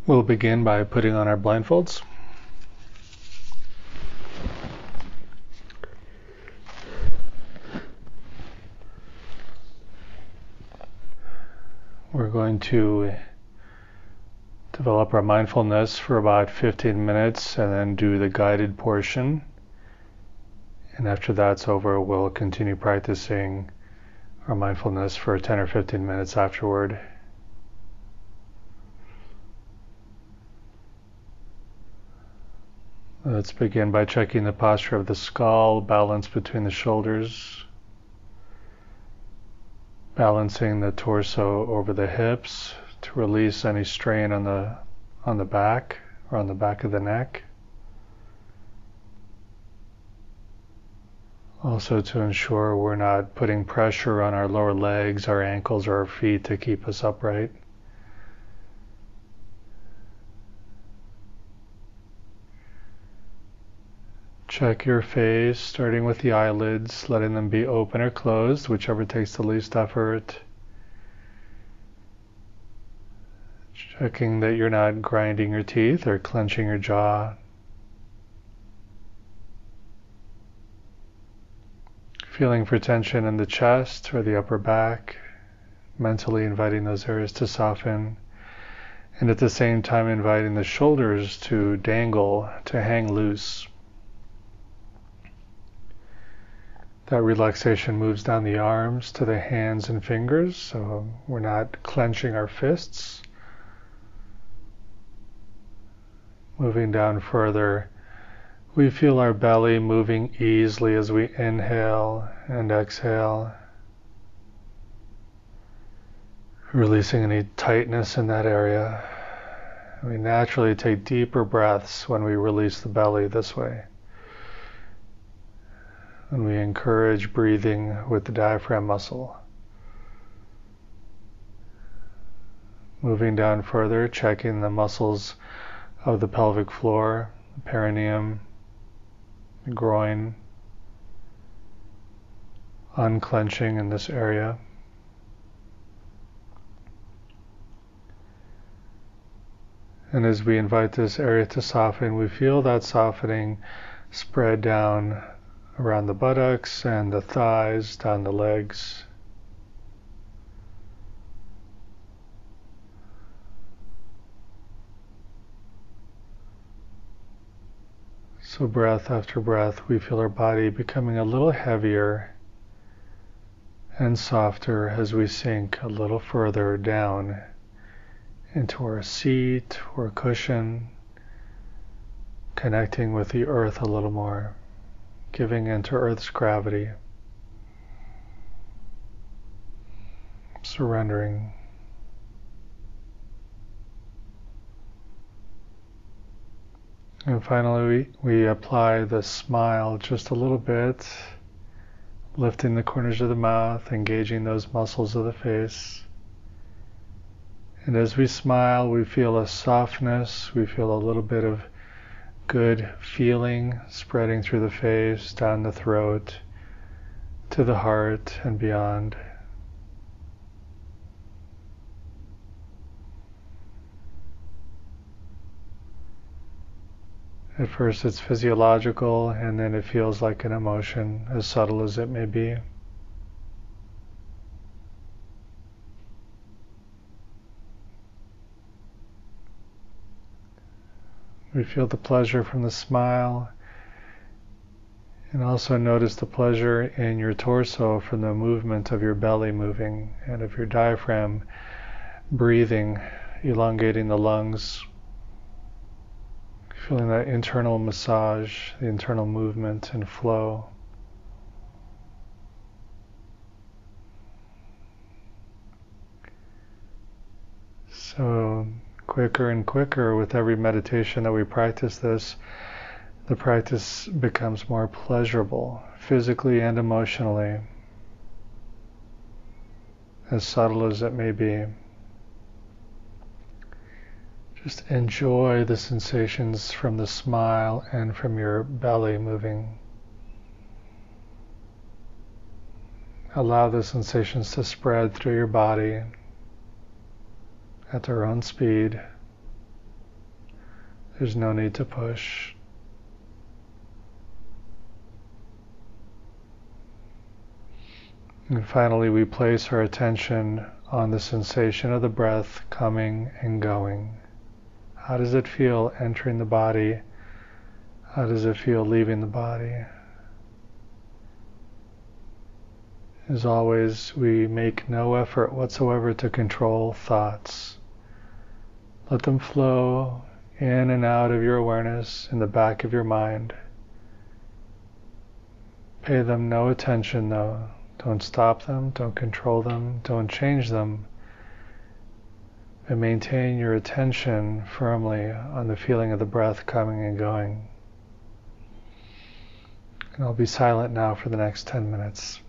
We'll begin by putting on our blindfolds. We're going to develop our mindfulness for about 15 minutes and then do the guided portion. And after that's over, we'll continue practicing our mindfulness for 10 or 15 minutes afterward. Let's begin by checking the posture of the skull, balance between the shoulders, balancing the torso over the hips to release any strain on the back or on the back of the neck. Also to ensure we're not putting pressure on our lower legs, our ankles, or our feet to keep us upright. Check your face, starting with the eyelids, letting them be open or closed, whichever takes the least effort. Checking that you're not grinding your teeth or clenching your jaw. Feeling for tension in the chest or the upper back, mentally inviting those areas to soften, and at the same time inviting the shoulders to dangle, to hang loose. That relaxation moves down the arms to the hands and fingers, so we're not clenching our fists. Moving down further, we feel our belly moving easily as we inhale and exhale, releasing any tightness in that area. We naturally take deeper breaths when we release the belly this way. And we encourage breathing with the diaphragm muscle. Moving down further, checking the muscles of the pelvic floor, the perineum, the groin, unclenching in this area. And as we invite this area to soften, we feel that softening spread down around the buttocks and the thighs, down the legs. So breath after breath, we feel our body becoming a little heavier and softer as we sink a little further down into our seat or cushion, connecting with the earth a little more. Giving into Earth's gravity, surrendering. And finally, we apply the smile just a little bit, lifting the corners of the mouth, engaging those muscles of the face. And as we smile, we feel a softness, we feel a little bit of good feeling spreading through the face, down the throat, to the heart and beyond. At first it's physiological, and then it feels like an emotion, as subtle as it may be. We feel the pleasure from the smile, and also notice the pleasure in your torso from the movement of your belly moving and of your diaphragm breathing, elongating the lungs, feeling that internal massage, the internal movement and flow. So quicker and quicker with every meditation that we practice this, the practice becomes more pleasurable, physically and emotionally, as subtle as it may be. Just enjoy the sensations from the smile and from your belly moving. Allow the sensations to spread through your body at their own speed. There's no need to push. And finally, we place our attention on the sensation of the breath coming and going. How does it feel entering the body? How does it feel leaving the body? As always, we make no effort whatsoever to control thoughts. Let them flow in and out of your awareness in the back of your mind. Pay them no attention though. Don't stop them, don't control them, don't change them. But maintain your attention firmly on the feeling of the breath coming and going. And I'll be silent now for the next 10 minutes.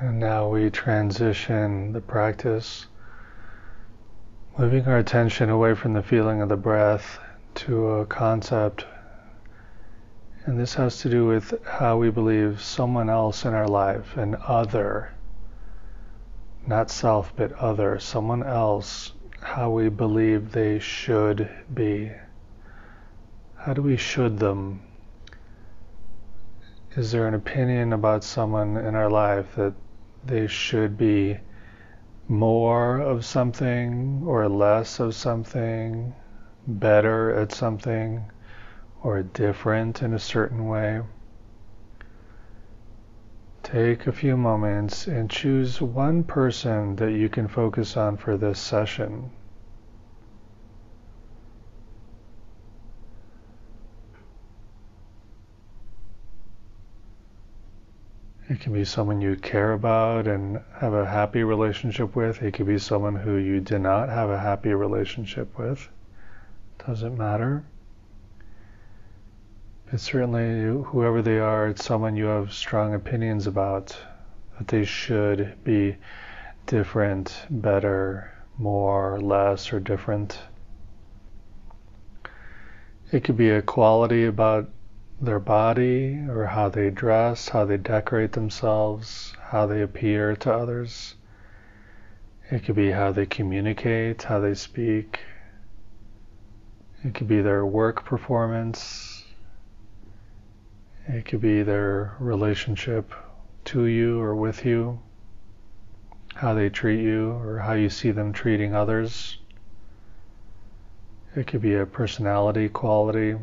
And now we transition the practice, moving our attention away from the feeling of the breath to a concept. And this has to do with how we believe someone else in our life, an other, not self, but other, someone else, how we believe they should be. How do we should them? Is there an opinion about someone in our life that they should be more of something or less of something, better at something, or different in a certain way? Take a few moments and choose one person that you can focus on for this session. It can be someone you care about and have a happy relationship with. It could be someone who you do not have a happy relationship with. Doesn't matter. But certainly, whoever they are, it's someone you have strong opinions about, that they should be different, better, more, less, or different. It could be a quality about their body, or how they dress, how they decorate themselves, how they appear to others. It could be how they communicate, how they speak. It could be their work performance. It could be their relationship to you or with you, how they treat you or how you see them treating others. It could be a personality quality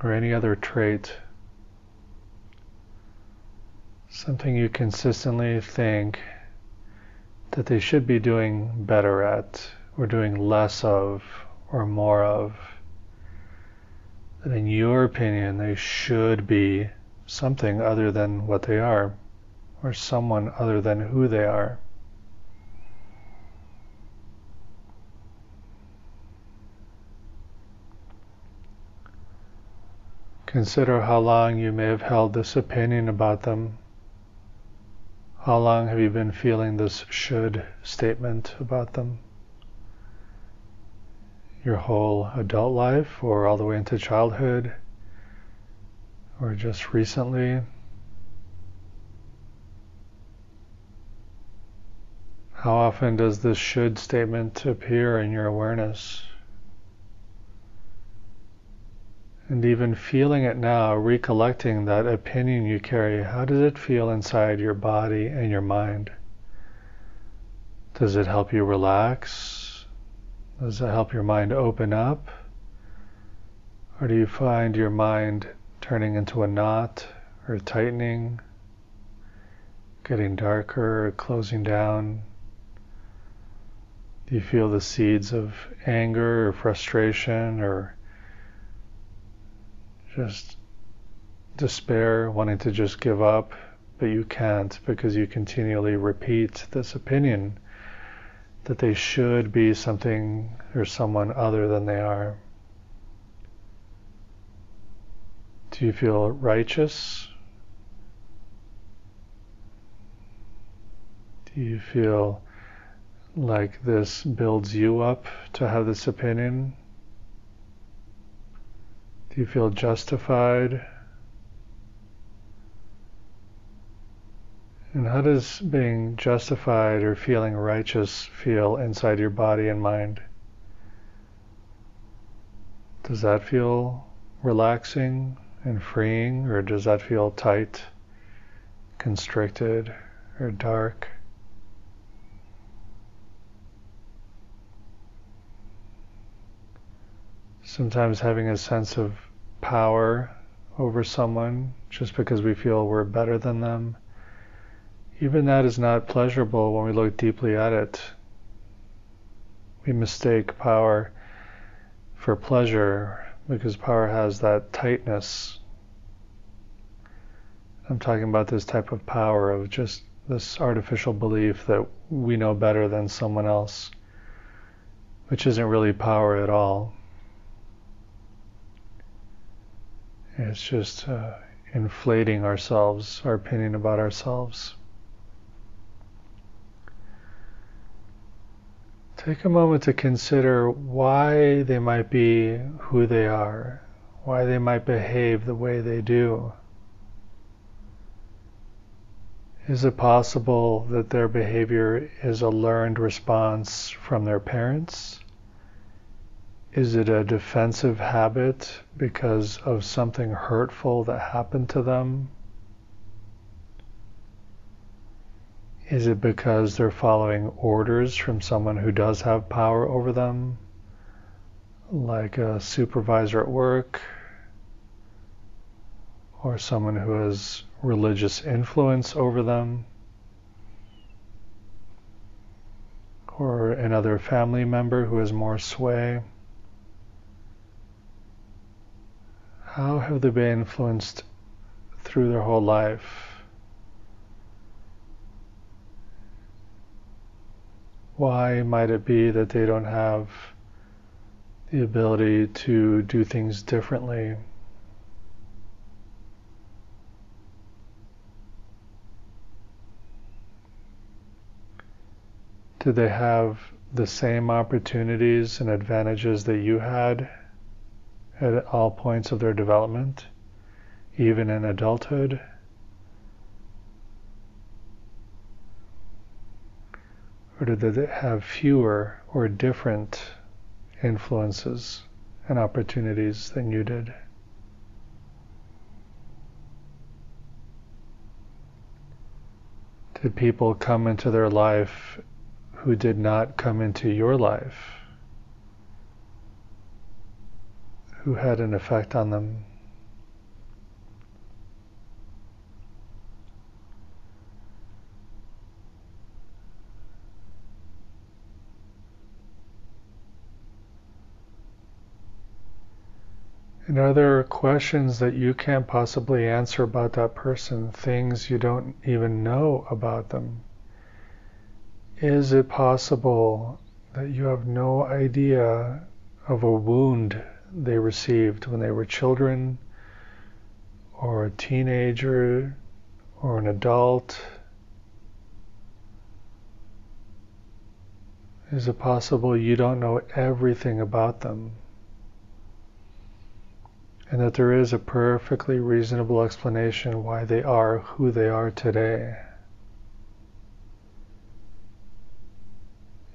or any other trait, something you consistently think that they should be doing better at, or doing less of, or more of. That in your opinion they should be something other than what they are, or someone other than who they are. Consider how long you may have held this opinion about them. How long have you been feeling this should statement about them? Your whole adult life, or all the way into childhood, or just recently? How often does this should statement appear in your awareness? And even feeling it now, recollecting that opinion you carry, how does it feel inside your body and your mind? Does it help you relax? Does it help your mind open up? Or do you find your mind turning into a knot, or tightening, getting darker, or closing down? Do you feel the seeds of anger or frustration, or just despair, wanting to just give up, but you can't because you continually repeat this opinion that they should be something or someone other than they are? Do you feel righteous? Do you feel like this builds you up to have this opinion? Do you feel justified? And how does being justified or feeling righteous feel inside your body and mind? Does that feel relaxing and freeing, or does that feel tight, constricted, or dark? Sometimes having a sense of power over someone just because we feel we're better than them, even that is not pleasurable when we look deeply at it. We mistake power for pleasure because power has that tightness. I'm talking about this type of power of just this artificial belief that we know better than someone else, which isn't really power at all. It's just inflating ourselves, our opinion about ourselves. Take a moment to consider why they might be who they are, why they might behave the way they do. Is it possible that their behavior is a learned response from their parents? Is it a defensive habit because of something hurtful that happened to them? Is it because they're following orders from someone who does have power over them, like a supervisor at work, or someone who has religious influence over them, or another family member who has more sway? How have they been influenced through their whole life? Why might it be that they don't have the ability to do things differently? Do they have the same opportunities and advantages that you had at all points of their development, even in adulthood? Or did they have fewer or different influences and opportunities than you did? Did people come into their life who did not come into your life, who had an effect on them? And are there questions that you can't possibly answer about that person, things you don't even know about them? Is it possible that you have no idea of a wound they received when they were children, or a teenager, or an adult? Is it possible you don't know everything about them, and that there is a perfectly reasonable explanation why they are who they are today?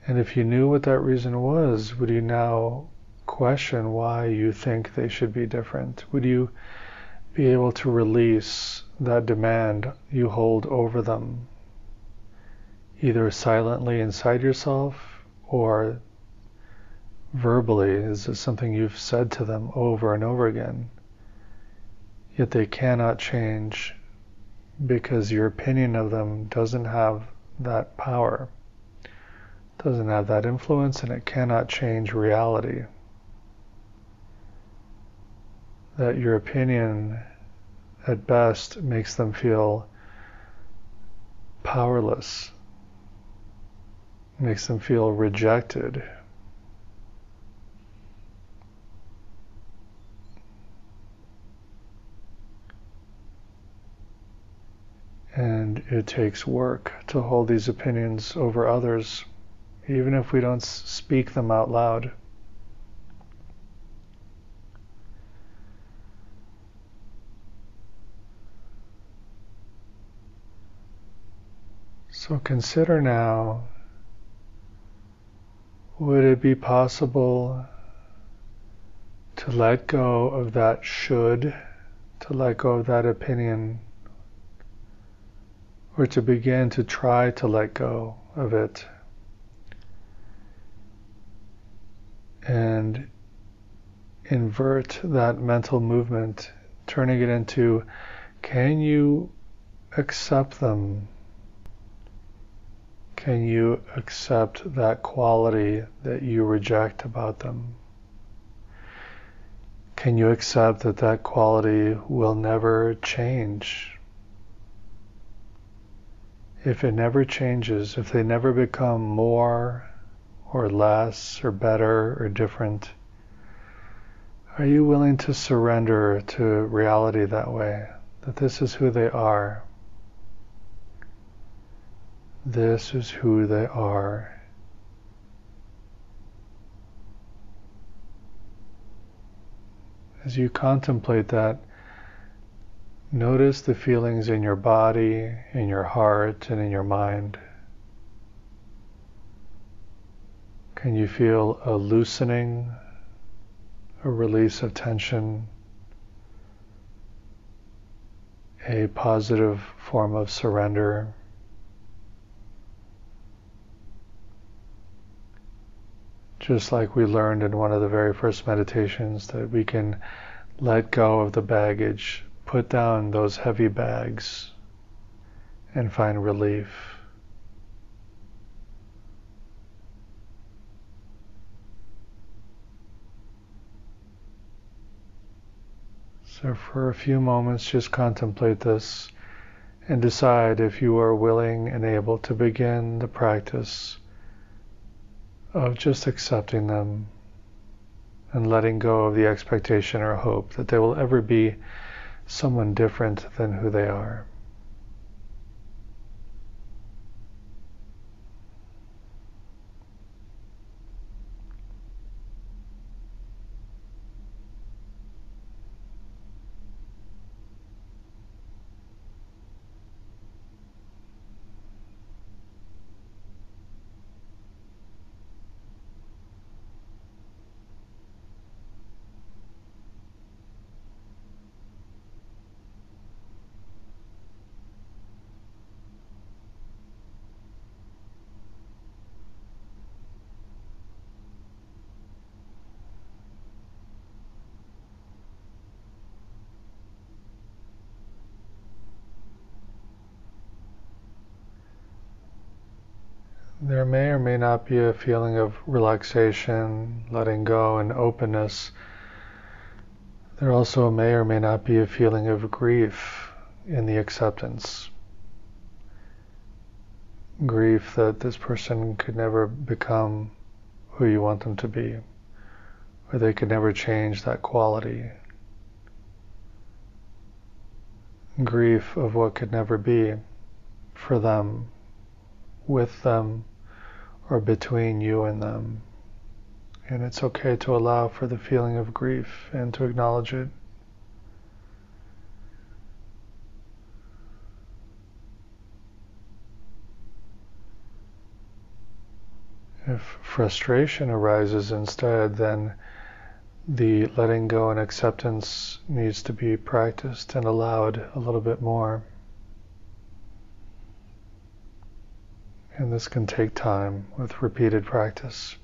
And if you knew what that reason was, would you now question why you think they should be different? Would you be able to release that demand you hold over them, either silently inside yourself or verbally? Is it something you've said to them over and over again? Yet they cannot change because your opinion of them doesn't have that power, doesn't have that influence, and it cannot change reality. That your opinion at best makes them feel powerless, makes them feel rejected. And it takes work to hold these opinions over others, even if we don't speak them out loud. So consider now, would it be possible to let go of that should, to let go of that opinion, or to begin to try to let go of it, and invert that mental movement, turning it into, can you accept them? Can you accept that quality that you reject about them? Can you accept that that quality will never change? If it never changes, if they never become more or less or better or different, are you willing to surrender to reality that way? that this is who they are. This is who they are. As you contemplate that, notice the feelings in your body, in your heart, and in your mind. Can you feel a loosening, a release of tension, a positive form of surrender? Just like we learned in one of the very first meditations, that we can let go of the baggage, put down those heavy bags, and find relief. So for a few moments, just contemplate this and decide if you are willing and able to begin the practice of just accepting them and letting go of the expectation or hope that they will ever be someone different than who they are. There may or may not be a feeling of relaxation, letting go, and openness. There also may or may not be a feeling of grief in the acceptance. Grief that this person could never become who you want them to be, or they could never change that quality. Grief of what could never be for them, with them, or between you and them. And it's okay to allow for the feeling of grief and to acknowledge it. If frustration arises instead, then the letting go and acceptance needs to be practiced and allowed a little bit more. And this can take time with repeated practice.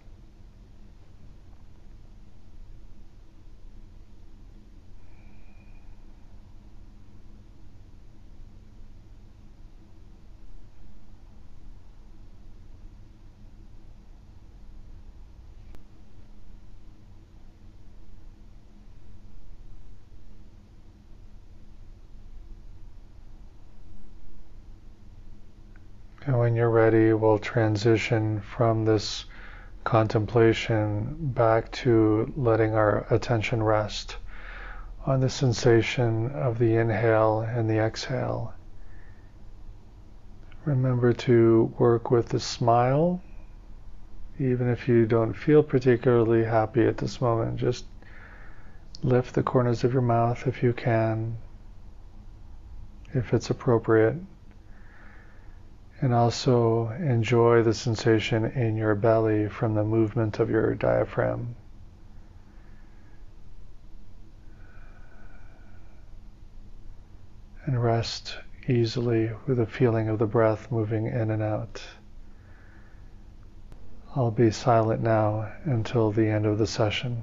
And when you're ready, we'll transition from this contemplation back to letting our attention rest on the sensation of the inhale and the exhale. Remember to work with the smile, even if you don't feel particularly happy at this moment. Just lift the corners of your mouth if you can, if it's appropriate. And also enjoy the sensation in your belly from the movement of your diaphragm. And rest easily with the feeling of the breath moving in and out. I'll be silent now until the end of the session.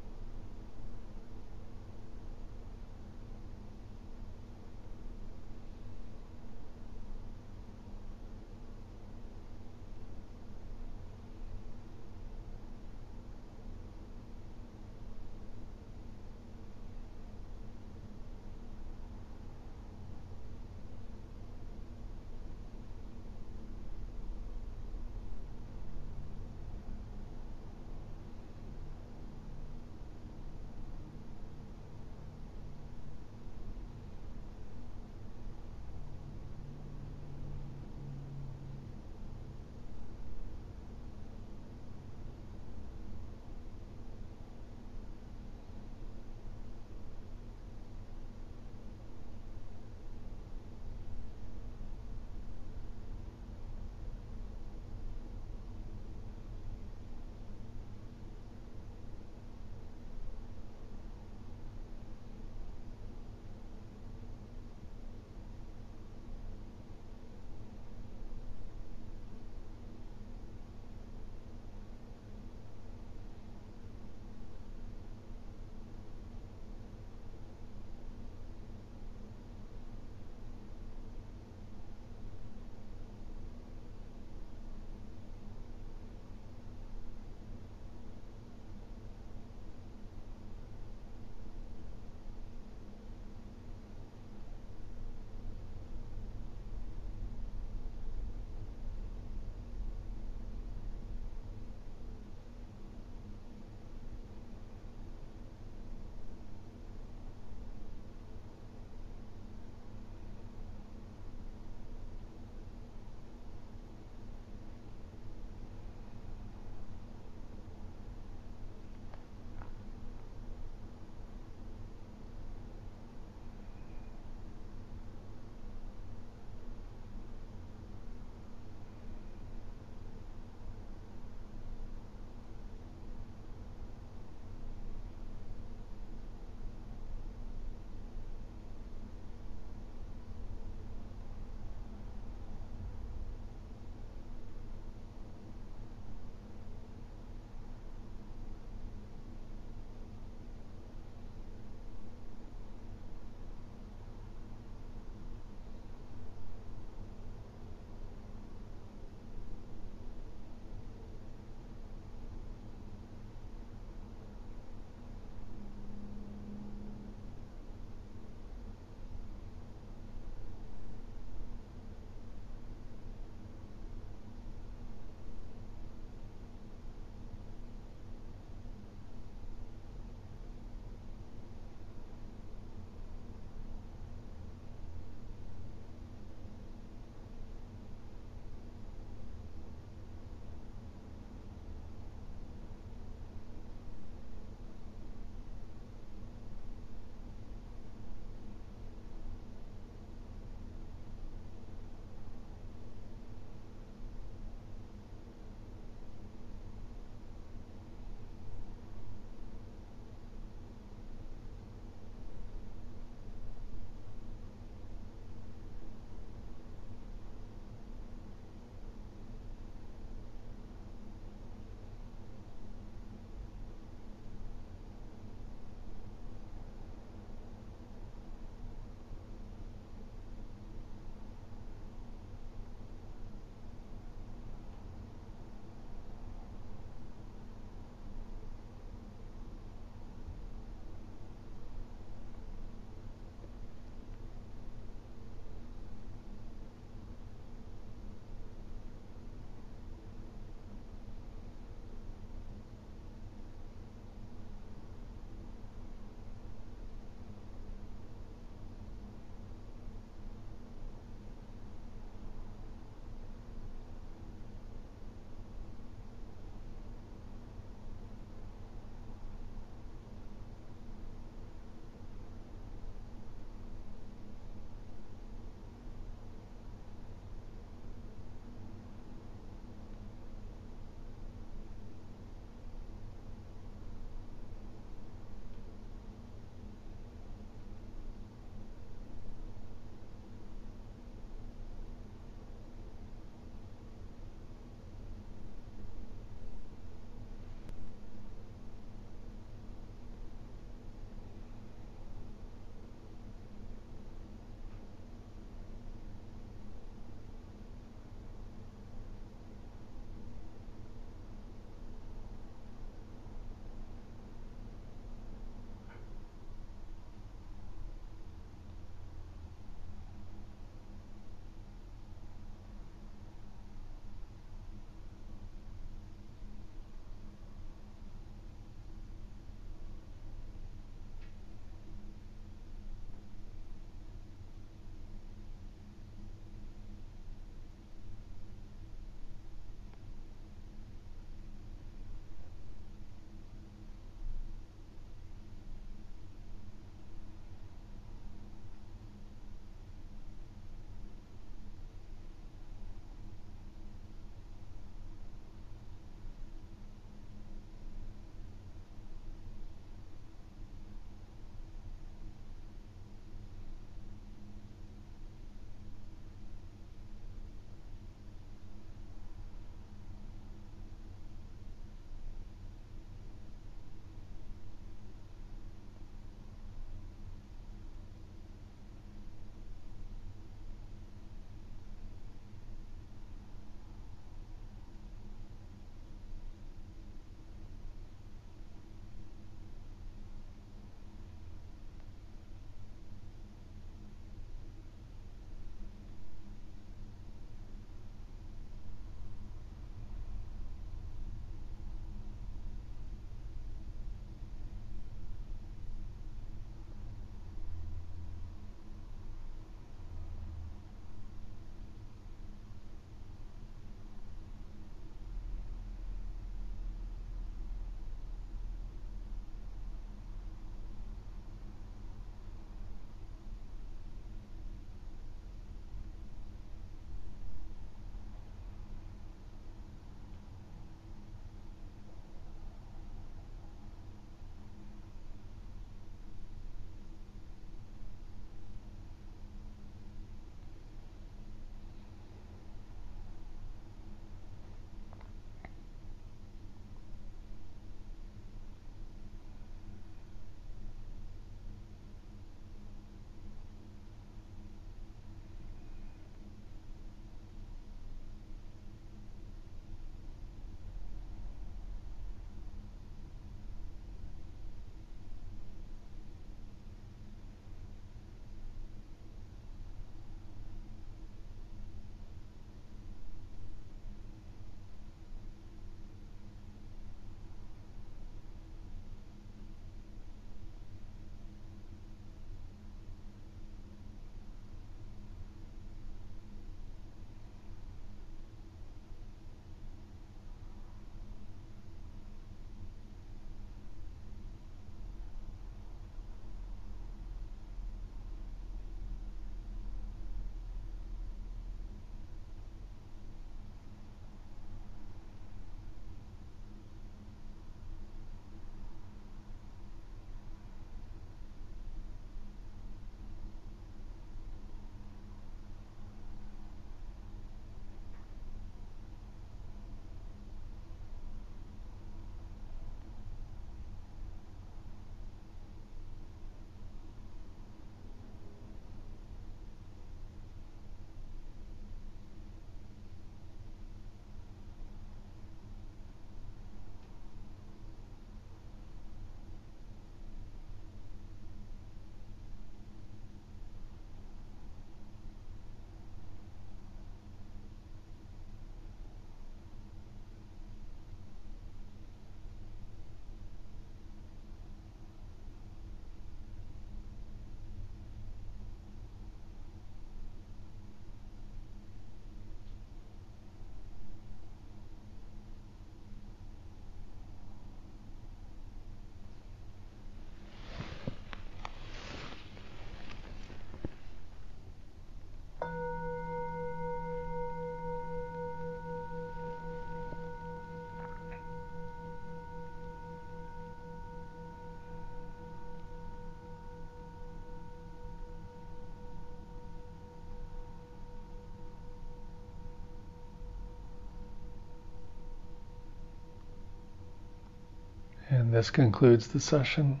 And this concludes the session.